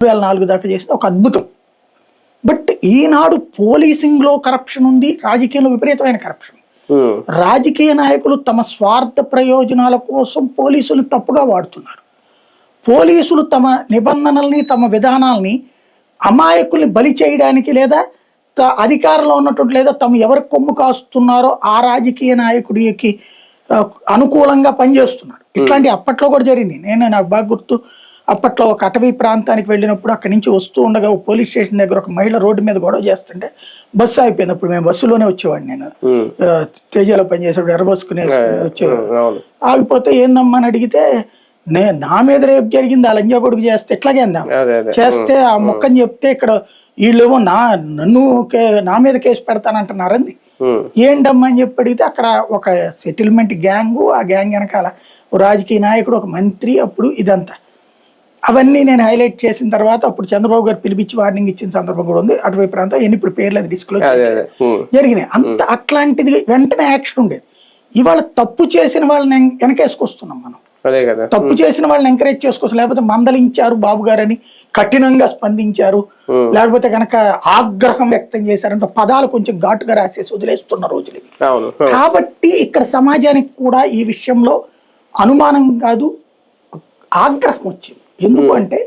2004 దాకా చేసిన ఒక అద్భుతం. బట్ ఈనాడు పోలీసింగ్లో కరప్షన్ ఉంది, రాజకీయంలో విపరీతమైన కరప్షన్. రాజకీయ నాయకులు తమ స్వార్థ ప్రయోజనాల కోసం పోలీసులు తప్పుగా వాడుతున్నారు. పోలీసులు తమ నిబంధనల్ని, తమ విధానాల్ని అమాయకుల్ని బలి చేయడానికి, లేదా అధికారంలో ఉన్నటువంటి, లేదా తమ ఎవరికి కొమ్ము కాస్తున్నారో ఆ రాజకీయ నాయకుడికి అనుకూలంగా పనిచేస్తున్నారు. ఇట్లాంటి అప్పట్లో కూడా జరిగింది. నాకు బాగా గుర్తు, అప్పట్లో ఒక అటవీ ప్రాంతానికి వెళ్ళినప్పుడు అక్కడి నుంచి వస్తూ ఉండగా ఒక పోలీస్ స్టేషన్ దగ్గర ఒక మహిళ రోడ్డు మీద గొడవ చేస్తుంటే బస్సు అయిపోయింది. అప్పుడు మేము బస్సులోనే వచ్చేవాడిని, నేను తేజాలో పనిచేసేప్పుడు ఎర్ర బస్సుకునే వచ్చేవాడు. ఆగిపోతే ఏందమ్మా అని అడిగితే, నా మీద రేపు జరిగింది, ఆ లంజా కొడుకు చేస్తే ఎట్లాగే అందాం చేస్తే ఆ మొక్కని చెప్తే ఇక్కడ వీళ్ళేమో నన్ను నా మీద కేసు పెడతానంటున్నారండి. ఏంటమ్మా అని చెప్పి అడిగితే అక్కడ ఒక సెటిల్మెంట్ గ్యాంగు, ఆ గ్యాంగ్ వెనకాల రాజకీయ నాయకుడు, ఒక మంత్రి, అప్పుడు ఇదంతా అవన్నీ నేను హైలైట్ చేసిన తర్వాత అప్పుడు చంద్రబాబు గారు పిలిపించి వార్నింగ్ ఇచ్చిన సందర్భం కూడా ఉంది. అటువైపు ప్రాంతం ఎన్ని ఇప్పుడు పేర్లేదు డిస్క్లోజ్ జరిగినాయి. అంత అట్లాంటిది వెంటనే యాక్షన్ ఉండేది. ఇవాళ తప్పు చేసిన వాళ్ళని వెనకేసుకొస్తున్నాం మనం. తప్పు చేసిన వాళ్ళని ఎంకరేజ్ చేసుకోవచ్చు. లేకపోతే మందలించారు బాబు గారని కఠినంగా స్పందించారు, లేకపోతే కనుక ఆగ్రహం వ్యక్తం చేశారంటే పదాలు కొంచెం ఘాటుగా రాసేసి వదిలేస్తున్న రోజులు ఇవి. కాబట్టి ఇక్కడ సమాజానికి కూడా ఈ విషయంలో అనుమానం కాదు, ఆగ్రహం వచ్చింది. ఎందుకు అంటే